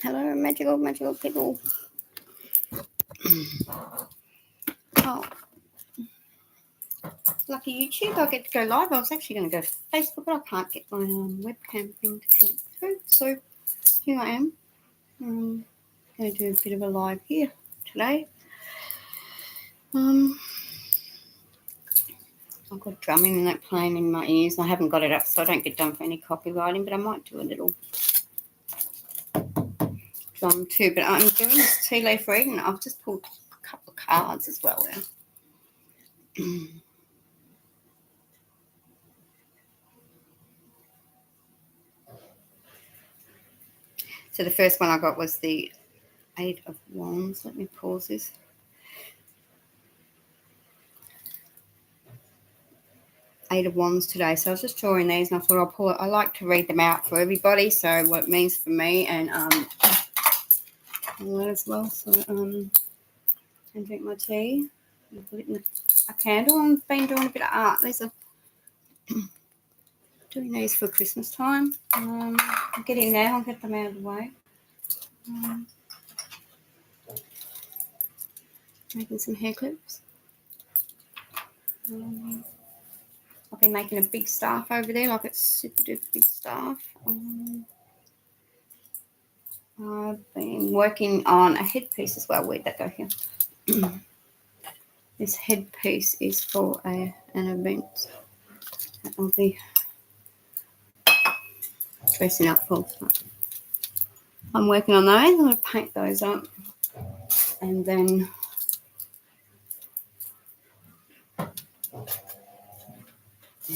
Hello, magical people. Oh, lucky YouTube, I get to go live. I was actually going to go to Facebook, but I can't get my webcam thing to come through. So here I am. I'm going to do a bit of a live here today. I've got drumming and that playing in my ears. I haven't got it up so I don't get done for any copywriting, but I might do a little drum too. But I'm doing this tea-leaf reading. I've just pulled a couple of cards as well there. So the first one I got was the 8 of Wands. Let me pause this. 8 of Wands today. So I was just drawing these and I thought I'll pull it. I like to read them out for everybody, so what it means for me and all that as well. So and drink my tea and put it in a candle. I've been doing a bit of art. These are doing these for Christmas time. I'll get in now, I'll get them out of the way. Making some hair clips. I've been making a big staff over there, like it's super duper big staff. I've been working on a headpiece as well. Where'd that go here? This headpiece is for an event that I'll be dressing up for. I'm working on those. I'm going to paint those up. And then I've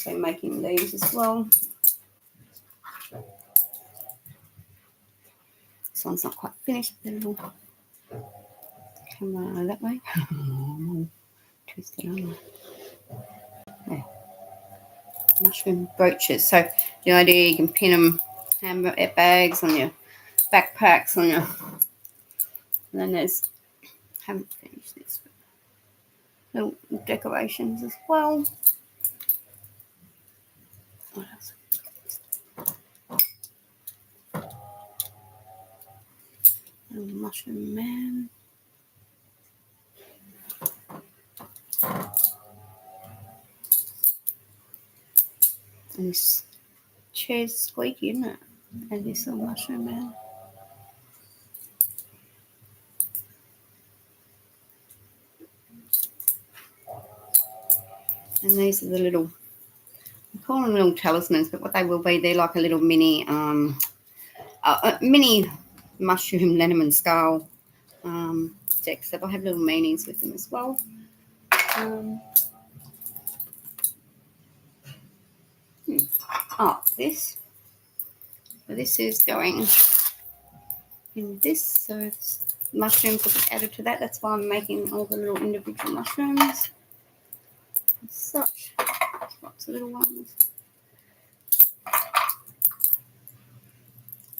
been making these as well. This one's not quite finished, but it'll come that way. Twist it on. There. Mushroom brooches. So the idea, you can pin them handbags on your backpacks on your. And then there's, haven't finished this, but little decorations as well. What else? Little mushroom man. And this chair's squeaky, isn't it? And this little mushroom man. And these are the little, I call them little talismans, but what they will be, they're like a little mini mushroom Lenormand style decks that will have little meanings with them as well. This. So this is going in this. So it's mushrooms will be added to that. That's why I'm making all the little individual mushrooms. As such, lots of little ones.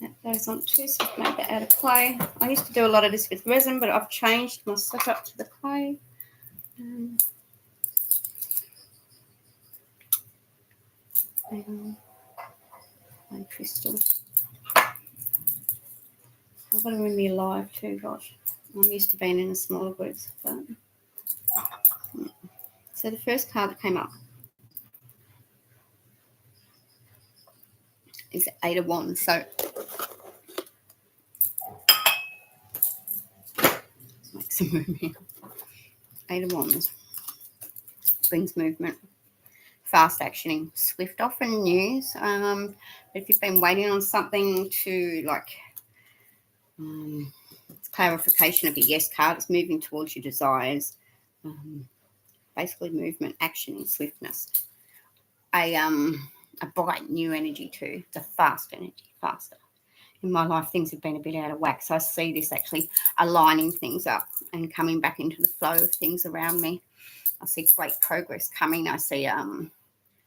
That goes on too, so I've made that out of clay. I used to do a lot of this with resin, but I've changed my setup to the clay. And crystal. I've got them in me live too, gosh. I'm used to being in the smaller groups. But. So the first card that came up is 8 of Wands. So let's make some room here. 8 of Wands brings movement, fast actioning, swift, often news. If you've been waiting on something to it's clarification of your yes card. It's moving towards your desires. Basically movement, action, and swiftness. A bright new energy too. It's a fast energy, faster. In my life, things have been a bit out of whack, so I see this actually aligning things up and coming back into the flow of things around me. I see great progress coming. I see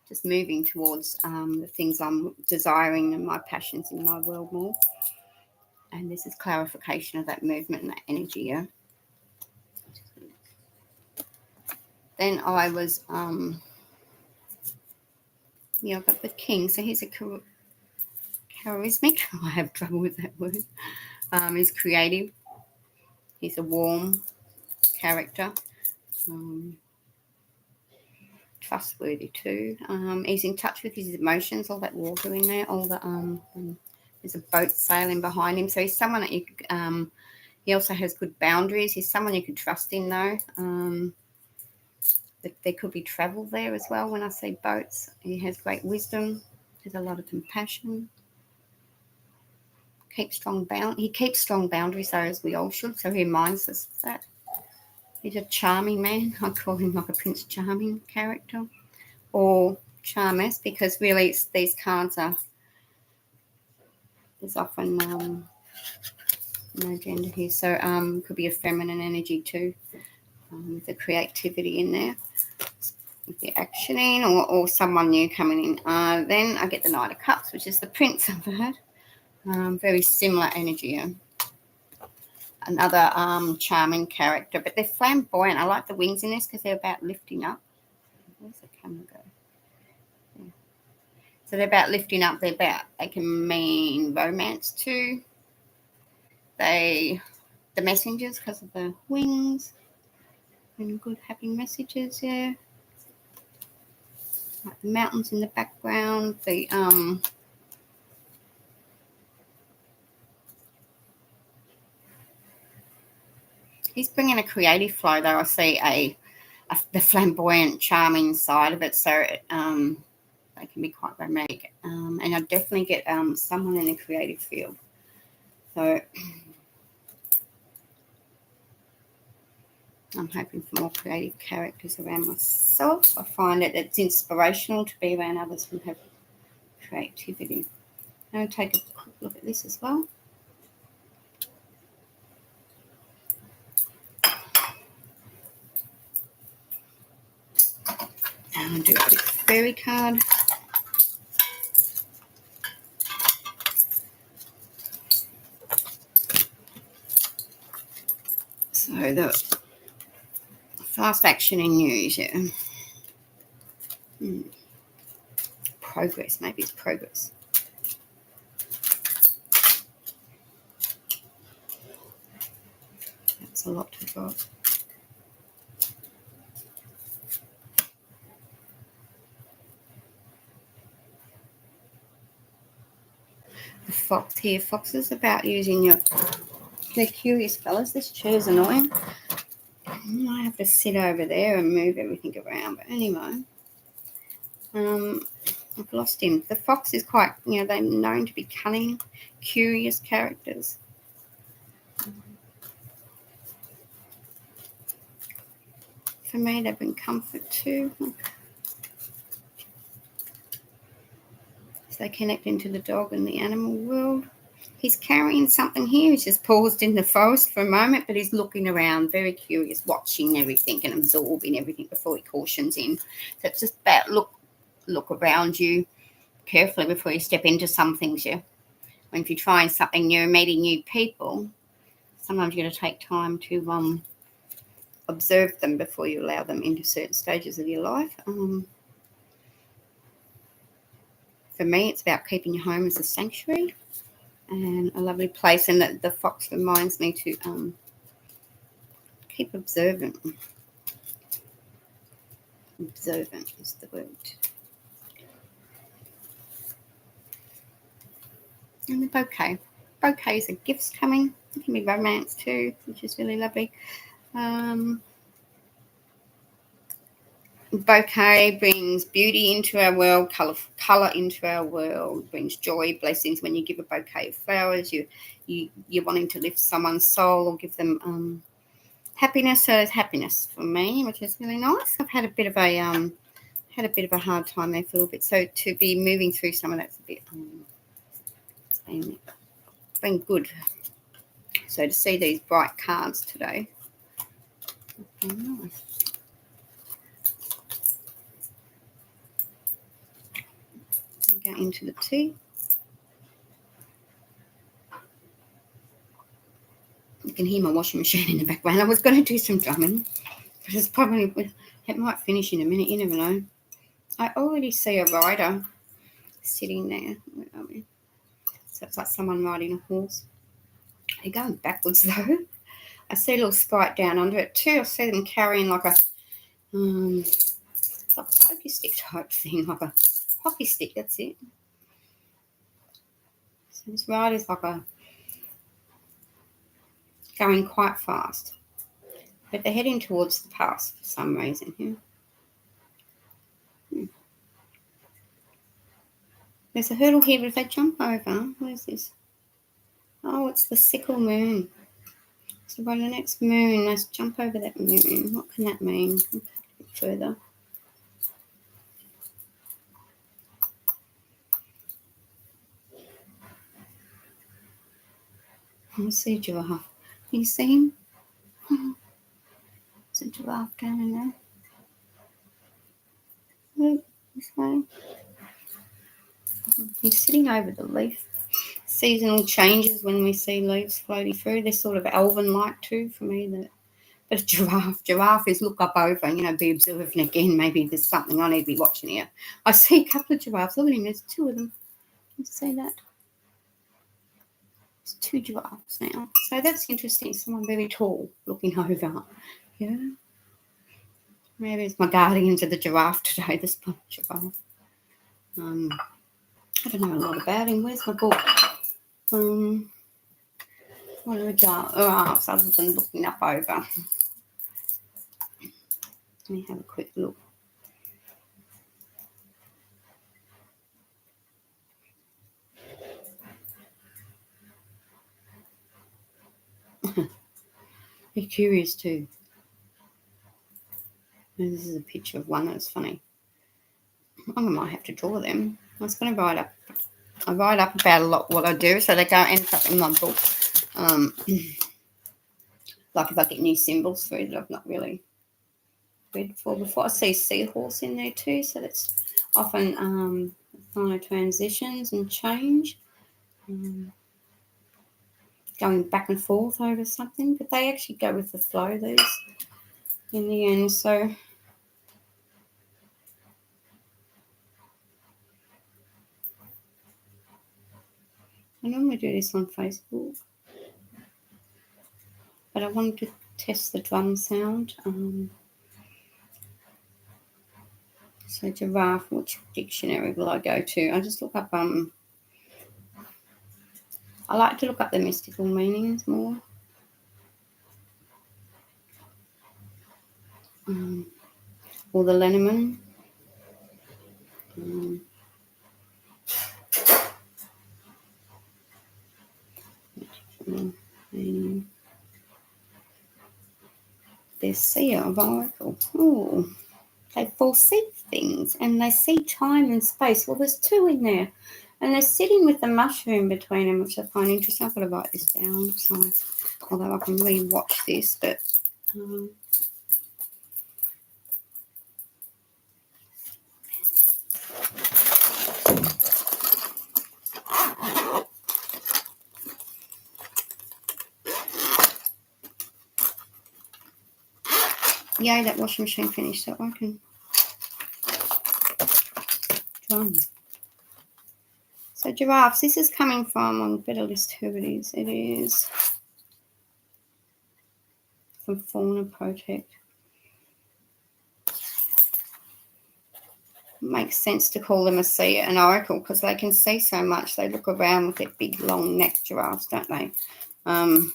just moving towards the things I'm desiring and my passions in my world more. And this is clarification of that movement and that energy, yeah. Then I was, I've got the King. So he's a charismatic. I have trouble with that word. is creative. He's a warm character. Trustworthy too. He's in touch with his emotions, all that water in there, all the there's a boat sailing behind him. So he's someone that you he also has good boundaries. He's someone you could trust in though. There could be travel there as well when I see boats. He has great wisdom, has a lot of compassion. He keeps strong boundaries though, as we all should, so he reminds us of that. He's a charming man. I call him like a Prince Charming character. Or Charmess, because really these cards are, there's often no gender here, so could be a feminine energy too, with the creativity in there, with the actioning, or someone new coming in. Then I get the Knight of Cups, which is the Prince of that. Very similar energy. Another charming character, but they're flamboyant. I like the wings in this because they're about lifting up. Where's the camera go? Yeah. So they're about lifting up. They can mean romance too. The messengers, because of the wings, and good happy messages. Yeah. Like the mountains in the background. He's bringing a creative flow, though. I see the flamboyant, charming side of it. So they can be quite romantic. And I definitely get someone in the creative field. So I'm hoping for more creative characters around myself. I find that it's inspirational to be around others who have creativity. I'll take a quick look at this as well. And I'll do a quick fairy card. So the fast action in news, yeah. Progress, maybe it's progress. That's a lot to drop. The fox here. Fox is about using they're curious fellas. This chair's annoying. I might have to sit over there and move everything around. But anyway, I've lost him. The fox is quite, they're known to be cunning, curious characters. For me, they bring comfort too. So they connect into the dog and the animal world. He's carrying something here. He's just paused in the forest for a moment, but he's looking around, very curious, watching everything and absorbing everything before he cautions in. So it's just about look around you carefully before you step into some things. Yeah, when if you're trying something new, meeting new people, sometimes you're going to take time to observe them before you allow them into certain stages of your life. For me, it's about keeping your home as a sanctuary and a lovely place, and the fox reminds me to keep observant. Observant is the word. And the bouquet. Bouquets are gifts coming. It can be romance too, which is really lovely. Bouquet brings beauty into our world, colour into our world, brings joy, blessings. When you give a bouquet of flowers, you're wanting to lift someone's soul or give them happiness. So it's happiness for me, which is really nice. I've had a bit of a hard time there for a little bit. So to be moving through some of that's a bit it's been good. So to see these bright cards today, nice. Go into the tea. You can hear my washing machine in the background. I was going to do some drumming, but it might finish in a minute. You never know. I already see a rider sitting there. Where are we? So it's like someone riding a horse. They're going backwards though. I see a little sprite down under it too. I see them carrying like a like a pokey stick type thing, like a hockey stick. That's it. So this ride is like going quite fast, but they're heading towards the pass for some reason here. There's a hurdle here, but if they jump over, where's this? Oh, it's the sickle moon. So by the next moon, let's jump over that moon. What can that mean? A bit further. I see a giraffe. Can you see him? There's a giraffe down in there. Look, this way. He's sitting over the leaf. Seasonal changes when we see leaves floating through. They're sort of elven-like too for me. But a giraffe is look up over, be observant again. Maybe there's something I need to be watching here. I see a couple of giraffes. Look at him. There's two of them. You see that? There's two giraffes now. So that's interesting. Someone very tall looking over. Yeah. Maybe it's my guardians of the giraffe today, the sponge giraffe. I don't know a lot about him. Where's my book? What are giraffes other than looking up over? Let me have a quick look. Be curious too. And this is a picture of one that's funny. I might have to draw them. I was going to write up. I write up about a lot what I do, so they go end up in my book. Like if I get new symbols through that I've not really read before. I see seahorse in there too, so that's often kind of transitions and change. Going back and forth over something, but they actually go with the flow, these, in the end. So I normally do this on Facebook, but I wanted to test the drum sound. So giraffe, which dictionary will I go to? I just look up, I like to look up the mystical meanings more. Or the Lenormand. There's seer of oracle. Oh, they foresee things and they see time and space. Well, there's two in there. And they're sitting with the mushroom between them, which I find interesting. I've got to write this down. So, although I can re-watch this, but yay, that washing machine finished, so I can drum. So giraffes, this is coming from, I better list who it is. It is from Fauna Protect. It makes sense to call them a seer, an oracle, because they can see so much. They look around with their big, long neck giraffes, don't they? I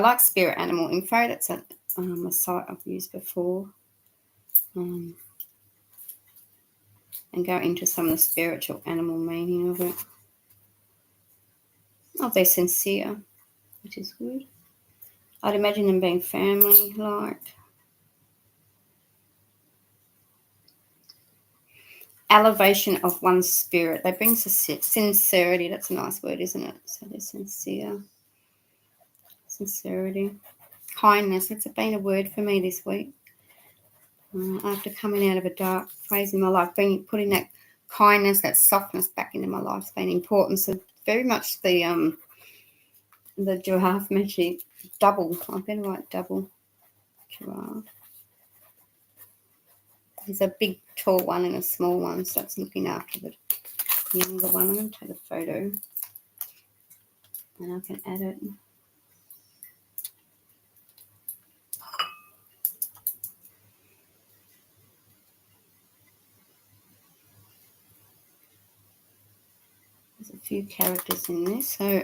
like Spirit Animal Info. That's a site I've used before. And go into some of the spiritual animal meaning of it. Oh, they're sincere, which is good. I'd imagine them being family-like. Elevation of one's spirit. They bring sincerity. That's a nice word, isn't it? So they're sincere. Sincerity. Kindness. It's been a word for me this week. After coming out of a dark phase in my life, putting that kindness, that softness back into my life has been important. So very much the giraffe actually double. I better write double giraffe. There's a big tall one and a small one, so it's looking after the younger one. I'm going to take a photo. and I can add it. There's a few characters in this, so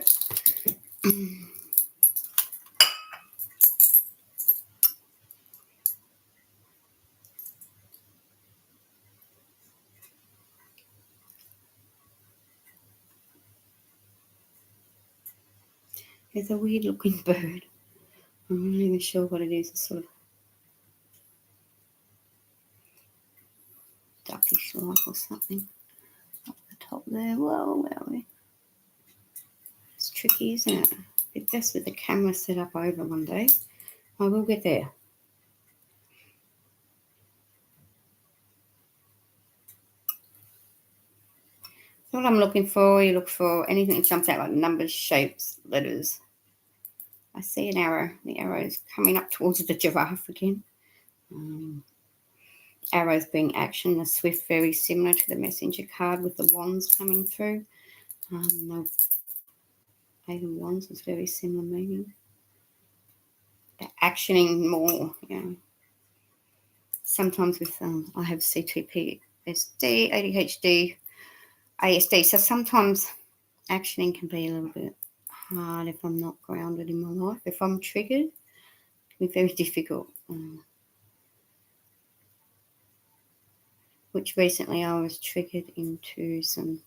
it's a weird looking bird. I'm not even sure what it is. It's sort of duckish like or something up the top there. Whoa, well, it's tricky, isn't it? It's best with the camera set up over one day. I will get there. So what I'm looking for, you look for anything that jumps out like numbers, shapes, letters. I see an arrow. The arrow is coming up towards the giraffe again. Arrows being action, the swift, very similar to the messenger card with the wands coming through. No, Eight of Wands is very similar meaning. Actioning more, Sometimes with I have CTP, SD, ADHD, ASD. So sometimes actioning can be a little bit hard if I'm not grounded in my life. If I'm triggered, it can be very difficult. Which recently I was triggered into some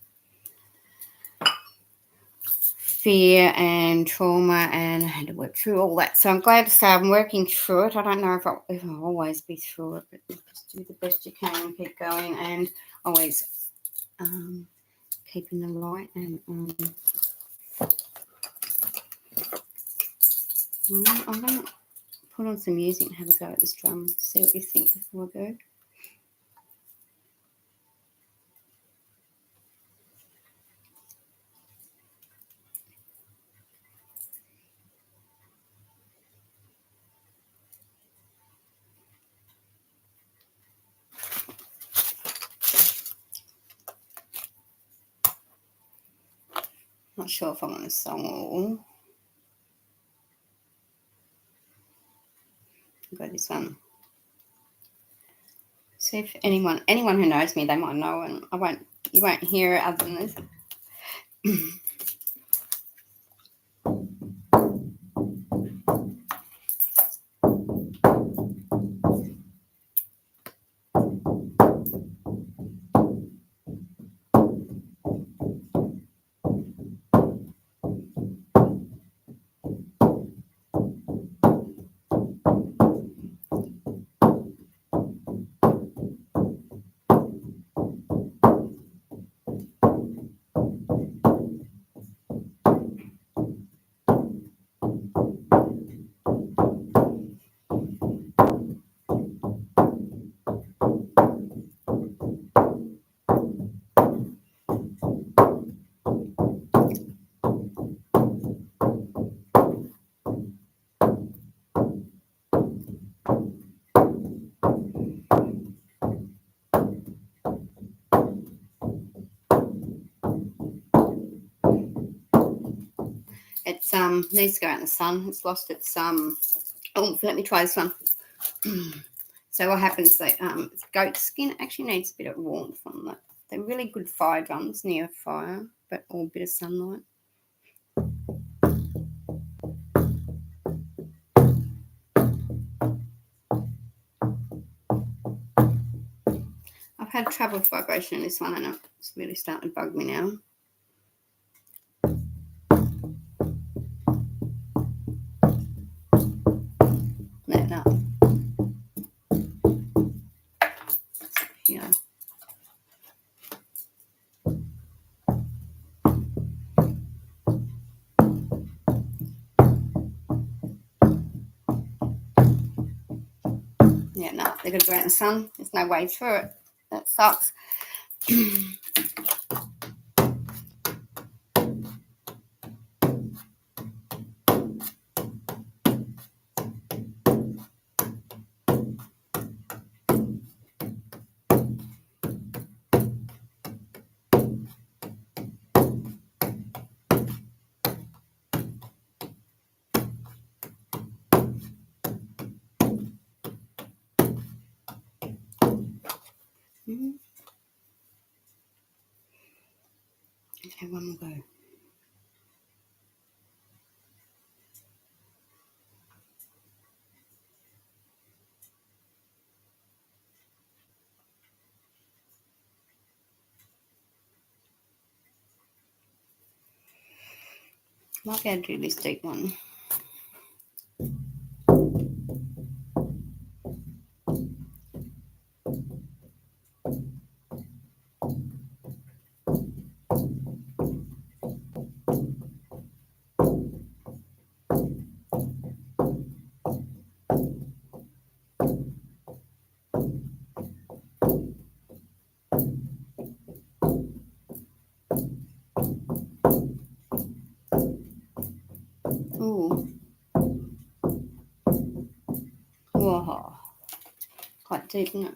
fear and trauma, and I had to work through all that. So I'm glad to say I'm working through it. I don't know if I'll always be through it, but just do the best you can and keep going, and always keeping the light. And I'm going to put on some music and have a go at this drum, see what you think before I go. Not sure if I want a song or I'll go this one. See if anyone who knows me, they might know, and you won't hear it other than this. It's needs to go out in the sun. It's lost its Oh, let me try this one. So what happens? That goat skin actually needs a bit of warmth on that. They're really good fire drums near fire, but all a bit of sunlight. I've had trouble with vibration in this one, and it's really starting to bug me now. No. Yeah. Yeah, no, they're going to go out in the sun. There's no way through it. That sucks. Mm-hmm. Let's have one more go. Might be able to do this deep one. Ooh. Whoa. Quite deep, isn't it?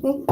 Ooh.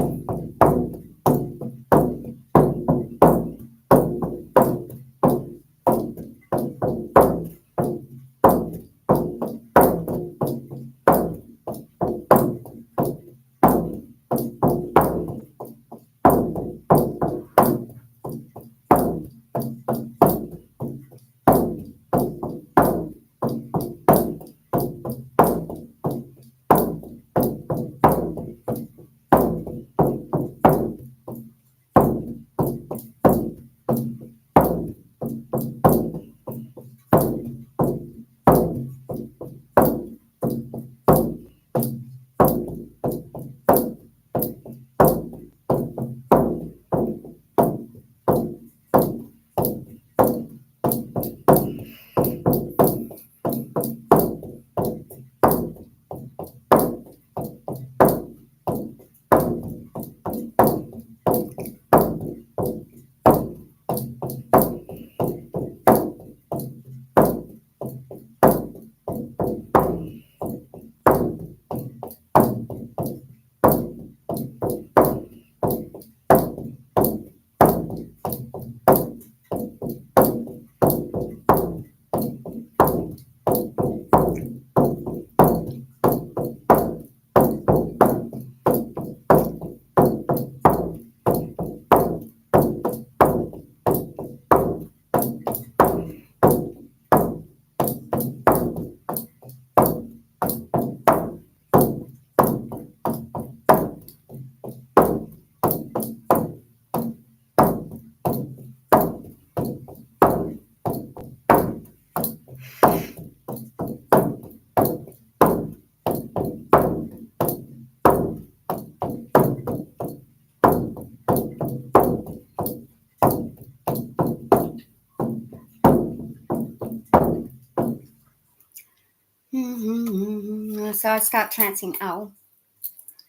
Mm-hmm. So I start chancing L.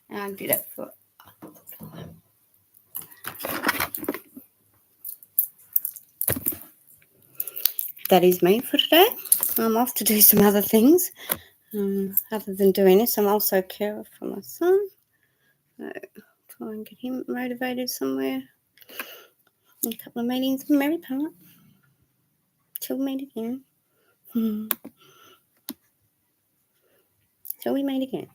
And I did it for. That is me for today. I'm off to do some other things. Other than doing this, I'm also carer for my son. So try and get him motivated somewhere. A couple of meetings with Mary Part. Till we meet again. Till we meet again.